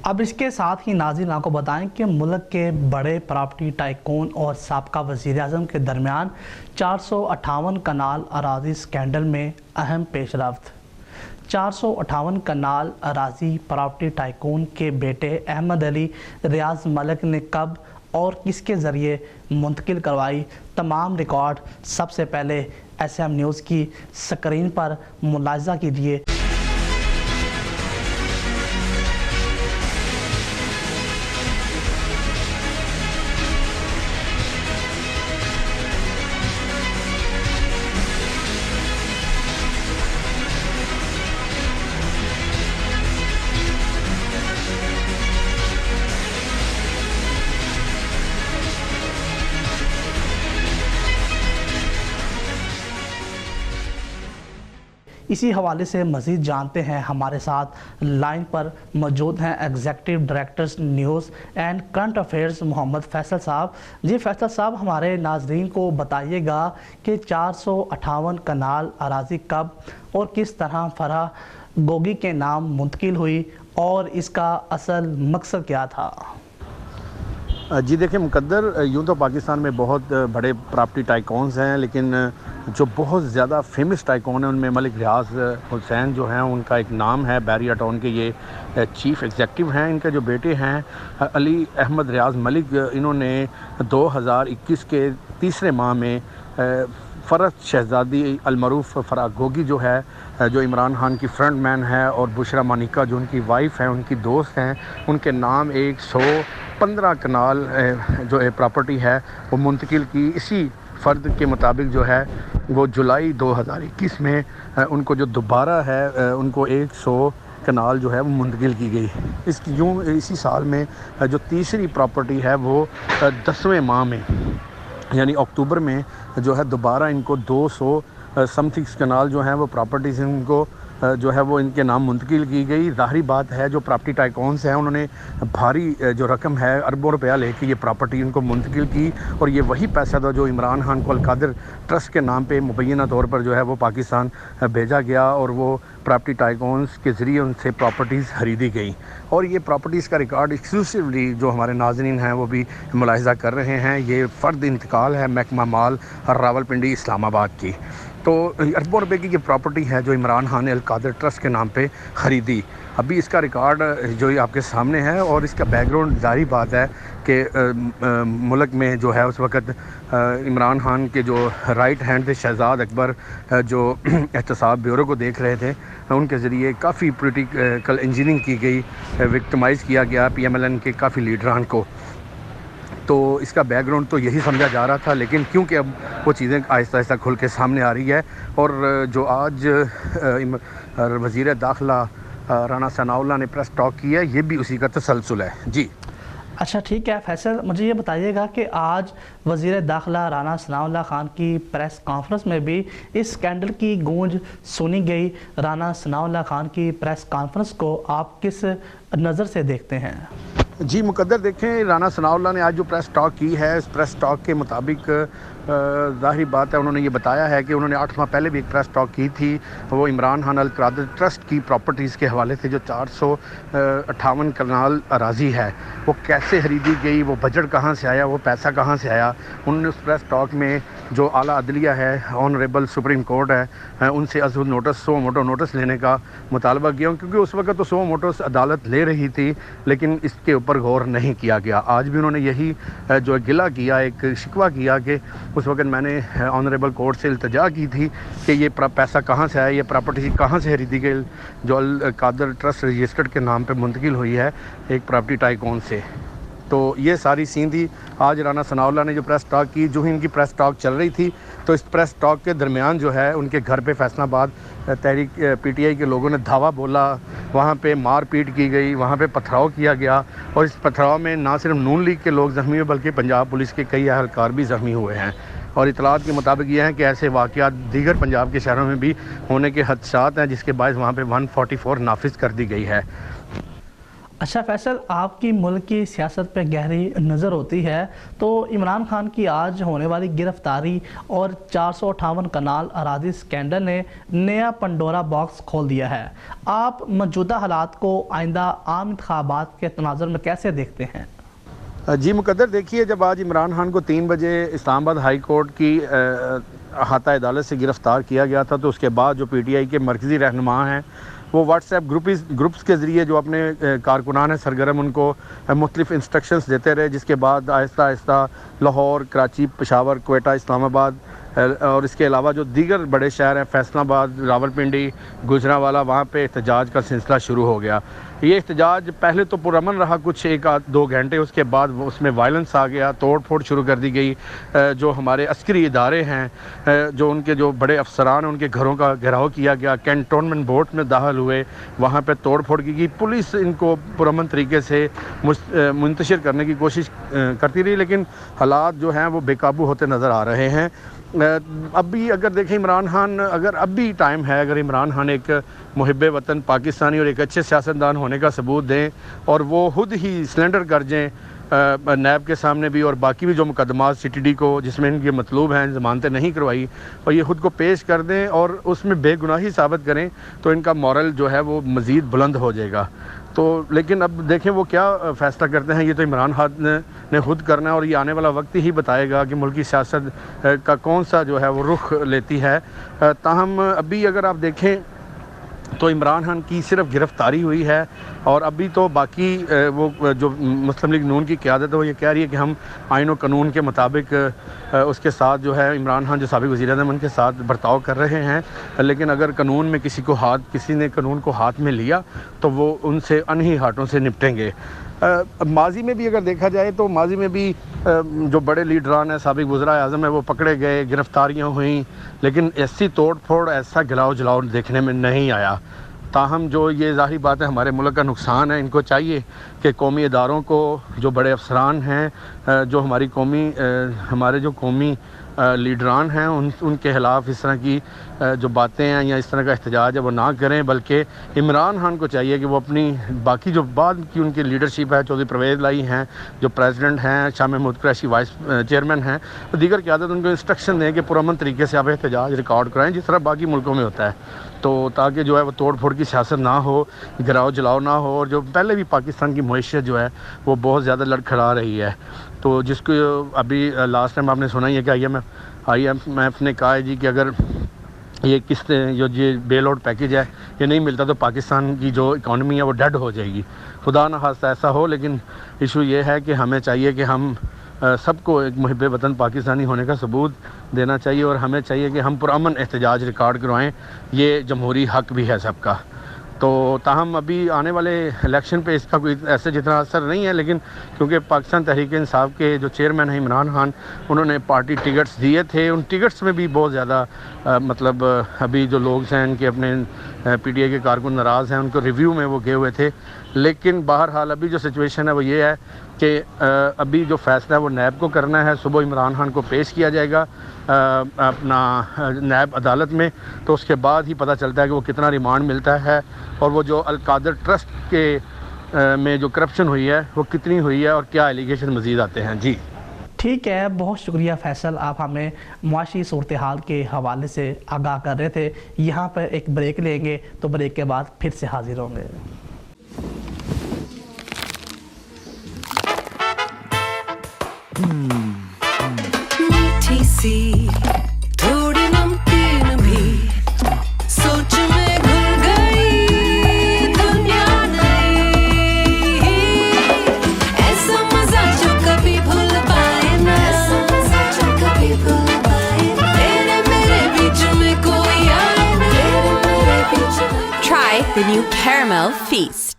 اب اس کے ساتھ ہی ناظرین آپ کو بتائیں کہ ملک کے بڑے پراپرٹی ٹائکون اور سابقہ وزیر اعظم کے درمیان 458 کنال اراضی سکینڈل میں اہم پیش رفت۔ 458 کنال اراضی پراپرٹی ٹائکون کے بیٹے احمد علی ریاض ملک نے کب اور کس کے ذریعے منتقل کروائی، تمام ریکارڈ سب سے پہلے ایس ایم نیوز کی سکرین پر ملاحظہ کیجیے۔ اسی حوالے سے مزید جانتے ہیں، ہمارے ساتھ لائن پر موجود ہیں executive director news and current affairs Muhammad Faisal صاحب۔ جی فیصل صاحب، ہمارے ناظرین کو بتائیے گا کہ 458 کنال اراضی کب اور کس طرح فرح گوگی کے نام منتقل ہوئی اور اس کا اصل مقصد کیا تھا؟ جی دیکھیں مقدر، یوں تو پاکستان میں بہت بڑے پراپرٹی ٹائکونز ہیں، لیکن جو بہت زیادہ فیمس ٹائکون ہیں ان میں ملک ریاض حسین جو ہیں، ان کا ایک نام ہے۔ بیریا ٹاؤن کے یہ چیف ایگزیکٹو ہیں۔ ان کے جو بیٹے ہیں علی احمد ریاض ملک، انہوں نے 2021 کے تیسرے ماہ میں فرح شہزادی المعروف فرح گوگی جو ہے، جو عمران خان کی فرنٹ مین ہے، اور بشرا مانیکا جو ان کی وائف ہیں، ان کی دوست ہیں، ان کے نام 115 کنال جو پراپرٹی ہے وہ منتقل کی۔ اسی فرد کے مطابق جو ہے وہ جولائی 2021 میں ان کو جو دوبارہ ہے ان کو 100 کنال جو ہے وہ منتقل کی گئی۔ اسی سال میں جو تیسری پراپرٹی ہے وہ 10ویں ماہ میں یعنی اکتوبر میں جو ہے دوبارہ ان کو 200 سم تھنگ کنال جو ہیں وہ پراپرٹیز ان کو جو ہے وہ ان کے نام منتقل کی گئی۔ ظاہری بات ہے جو پراپرٹی ٹائکونز ہیں انہوں نے بھاری جو رقم ہے اربوں روپیہ لے کے یہ پراپرٹی ان کو منتقل کی، اور یہ وہی پیسہ تھا جو عمران خان کو القادر ٹرسٹ کے نام پہ مبینہ طور پر جو ہے وہ پاکستان بھیجا گیا، اور وہ پراپرٹی ٹائکونز کے ذریعے ان سے پراپرٹیز خریدی گئیں۔ اور یہ پراپرٹیز کا ریکارڈ ایکسکلوسیولی جو ہمارے ناظرین ہیں وہ بھی ملاحظہ کر رہے ہیں۔ یہ فرد انتقال ہے محکمہ مال راولپنڈی اسلام آباد کی۔ تو اربوں روپے کی یہ پراپرٹی ہے جو عمران خان نے القادر ٹرسٹ کے نام پہ خریدی۔ ابھی اس کا ریکارڈ جو آپ کے سامنے ہے، اور اس کا بیک گراؤنڈ ظاہری بات ہے کہ ملک میں جو ہے اس وقت عمران خان کے جو رائٹ ہینڈ تھے شہزاد اکبر، جو احتساب بیورو کو دیکھ رہے تھے، ان کے ذریعے کافی پولیٹیکل انجینئرنگ کی گئی، وکٹمائز کیا گیا پی ایم ایل این کے کافی لیڈران کو۔ تو اس کا بیک گراؤنڈ تو یہی سمجھا جا رہا تھا، لیکن کیونکہ اب وہ چیزیں آہستہ آہستہ کھل کے سامنے آ رہی ہے، اور جو آج وزیر داخلہ رانا ثناء اللہ نے پریس ٹاک کی ہے، یہ بھی اسی کا تسلسل ہے۔ جی اچھا ٹھیک ہے فیصل، مجھے یہ بتائیے گا کہ آج وزیر داخلہ رانا ثناء اللہ خان کی پریس کانفرنس میں بھی اس سکینڈل کی گونج سنی گئی۔ رانا ثناء اللہ خان کی پریس کانفرنس کو آپ کس نظر سے دیکھتے ہیں؟ جی مقدر، دیکھیں رانا ثناء اللہ نے آج جو پریس ٹاک کی ہے، اس پریس ٹاک کے مطابق ظاہری بات ہے انہوں نے یہ بتایا ہے کہ انہوں نے 8 ماہ پہلے بھی ایک پریس ٹاک کی تھی، وہ عمران خان القادر ٹرسٹ کی پراپرٹیز کے حوالے سے جو 458 کنال اراضی ہے وہ کیسے خریدی گئی، وہ بجٹ کہاں سے آیا، وہ پیسہ کہاں سے آیا۔ انہوں نے اس پریس ٹاک میں جو اعلیٰ عدلیہ ہے، آنریبل سپریم کورٹ ہے، ان سے عزو نوٹس 100 موٹو نوٹس لینے کا مطالبہ کیا، کیونکہ اس وقت تو 100 موٹوس عدالت لے رہی تھی لیکن اس کے اوپر غور نہیں کیا گیا۔ آج بھی انہوں نے یہی جو گلہ کیا، ایک شکوہ کیا کہ اس وقت میں نے آنریبل کورٹ سے التجا کی تھی کہ یہ پیسہ کہاں سے آیا، یہ پراپرٹی کہاں سے خریدی گئی جو القادر ٹرسٹ رجسٹرڈ کے نام پہ منتقل ہوئی ہے ایک پراپرٹی ٹائکون سے۔ تو یہ ساری سین تھی آج رانا ثناء اللہ نے جو پریس ٹاک کی۔ جو ہی ان کی پریس ٹاک چل رہی تھی تو اس پریس ٹاک کے درمیان جو ہے ان کے گھر پہ فیصل آباد تحریک پی ٹی آئی کے لوگوں نے دھاوا بولا، وہاں پہ مار پیٹ کی گئی، وہاں پہ پتھراؤ کیا گیا، اور اس پتھراؤ میں نہ صرف نون لیگ کے لوگ زخمی ہوئے بلکہ پنجاب پولیس کے کئی اہلکار بھی زخمی ہوئے ہیں۔ اور اطلاعات کے مطابق یہ ہے کہ ایسے واقعات دیگر پنجاب کے شہروں میں بھی ہونے کے خدشات ہیں، جس کے باعث وہاں پہ 144 نافذ کر دی گئی ہے۔ अच्छा फैसल, आपकी मुल्क की सियासत पे गहरी नज़र होती है, तो इमरान खान की आज होने वाली गिरफ्तारी और 458 कनाल अरादी स्कैंडल ने नया पंडोरा बॉक्स खोल दिया है। आप मौजूदा हालात को आइंदा आम इंतखाबात के तनाज़ुर में कैसे देखते हैं? जी मुकद्दर, देखिए, जब आज इमरान खान को 3 बजे इस्लामाबाद हाई कोर्ट की अहाता अदालत से गिरफ़्तार किया गया था, तो उसके बाद जो PTI के मरकज़ी रहनुमा हैं वो व्हाट्सएप ग्रुप्स के ज़रिए जो अपने कारकुनान हैं सरगर्म, उनको मुख्तलिफ़ इंस्ट्रक्शंस देते रहे, जिसके बाद आहिस्ता आहिस्ता लाहौर, कराची, पेशावर, क्वेटा, इस्लामाबाद और इसके अलावा जो दीगर बड़े शहर हैं फैसलाबाद, रावलपिंडी, गुजरांवाला, वहाँ पे एहतजाज का सिलसिला शुरू हो गया। ये एहतजाज पहले तो पुरअमन रहा कुछ 1-2 घंटे, उसके बाद उसमें वायलेंस आ गया, तोड़ फोड़ शुरू कर दी गई। जो हमारे अस्करी इदारे हैं, जो उनके जो बड़े अफसरान हैं, उनके घरों का घेराव किया गया, कैंटोनमेंट बोर्ड में दाखिल हुए, वहाँ पे तोड़ फोड़ की गई। पुलिस इनको पुरअमन तरीके से मुंतशिर करने की कोशिश करती रही, लेकिन हालात जो हैं वो बेकाबू होते नज़र आ रहे हैं। अभी अगर देखें इमरान खान, अगर अभी टाइम है, अगर इमरान खान एक मुहिब वतन पाकिस्तानी और एक अच्छे सियासतदान होने का सबूत दें और वो खुद ही सरेंडर कर जाएँ नैब के सामने भी और बाकी भी जो मुकदमात CTD को जिसमें इनके मतलूब हैं, ज़मानतें नहीं करवाई, और ये ख़ुद को पेश कर दें और उसमें बेगुनाही साबित करें, तो इनका मॉरल जो है वो मज़ीद बुलंद हो जाएगा। तो लेकिन अब देखें वो क्या फ़ैसला करते हैं, ये तो इमरान खान ने खुद करना है और ये आने वाला वक्त ही बताएगा कि मुल्क की सियासत का कौन सा जो है वो रुख लेती है। ताहम अभी अगर आप देखें तो इमरान खान की सिर्फ गिरफ़्तारी हुई है और अभी तो बाकी वो जो मुस्लिम लीग नून की क़यादत है वो ये कह रही है कि हम आइन और कानून के मुताबिक उसके साथ जो है इमरान खान जो साबिक़ वज़ीर-ए-आज़म उनके साथ बर्ताव कर रहे हैं, लेकिन अगर कानून में किसी ने कानून को हाथ में लिया तो वो उनसे अनही हाथों से निपटेंगे। माजी में भी अगर देखा जाए तो माजी में भी जो बड़े लीडरान हैं, साबिक़ वज़ीर-ए-आज़म है, वो पकड़े गए, गिरफ़्तारियाँ हुई, लेकिन ऐसी तोड़ फोड़, ऐसा गिलाओ जलाओ देखने में नहीं आया। ताहम जो ये ज़ाहिर बात है हमारे मुल्क का नुकसान है, इनको चाहिए कि कौमी इदारों को, जो बड़े अफसरान हैं, जो हमारे जो कौमी लीडरान हैं, उनके ख़िलाफ़ इस तरह की जो बातें हैं या इस तरह का एहतजाज है वो ना करें, बल्कि इमरान खान को चाहिए कि वो अपनी बाकी जो बाद की उनकी लीडरशिप है, चौधरी परवेज़ लाई हैं जो प्रेसिडेंट हैं, शाह महमूद कुरैशी वाइस चेयरमैन हैं, तो दीगर क़यादत उनको इंस्ट्रक्शन दें कि पुरअमन तरीके से आप एहतजाज रिकॉर्ड कराएँ जिस तरह बाकी मुल्कों में होता है, तो ताकि जो है वो तोड़ फोड़ की सियासत ना हो, गिराव जलाओ ना हो, और जो पहले भी पाकिस्तान की मईशत जो है वो बहुत ज़्यादा लड़खड़ा रही है। तो जिसको अभी लास्ट टाइम आपने सुना ही है कि IMF ने कहा है जी कि अगर ये किस्तें जो ये बेल आउट पैकेज है ये नहीं मिलता तो पाकिस्तान की जो इकॉनमी है वो डेड हो जाएगी। खुदा न खास्ता ऐसा हो, लेकिन इशू ये है कि हमें चाहिए कि हम सबको एक मुहिब वतन पाकिस्तानी होने का सबूत देना चाहिए और हमें चाहिए कि हम पुरअमन एहतजाज रिकॉर्ड करवाएं, ये जमहूरी हक भी है सबका। तो ताहम अभी आने वाले इलेक्शन पे इसका कोई ऐसे जितना असर नहीं है, लेकिन क्योंकि पाकिस्तान तहरीक इंसाफ के जो चेयरमैन हैं इमरान खान, उन्होंने पार्टी टिकट्स दिए थे, उन टिकट्स में भी बहुत ज़्यादा मतलब अभी जो लोग हैं इनके अपने PTI के कारकुन नाराज़ हैं, उनको रिव्यू में वो गए हुए थे। लेकिन बहरहाल अभी जो सिचुएशन है वो ये है कि अभी जो फ़ैसला है वो नैब को करना है। सुबह इमरान खान को पेश किया जाएगा अपना नैब अदालत में, तो उसके बाद ही पता चलता है कि वो कितना रिमांड मिलता है और वो जो अल-कादर ट्रस्ट के में जो करप्शन हुई है वो कितनी हुई है और क्या एलिगेशन मज़ीद आते हैं। जी ठीक है, बहुत शुक्रिया फैसल, आप हमें मुआशी सूरत हाल के हवाले से आगाह कर रहे थे। यहाँ पर एक ब्रेक लेंगे, तो ब्रेक के बाद फिर से हाजिर होंगे। थोड़ी नमकीन भी सोच में घुल गई दुनिया नहीं, ऐसा मजा जो कभी भूल पाए ना, ऐसा मजा जो कभी भूल पाए ना, तेरे मेरे बीच में कोई आए ना, तेरे मेरे बीच में। Try the new Caramel Feast.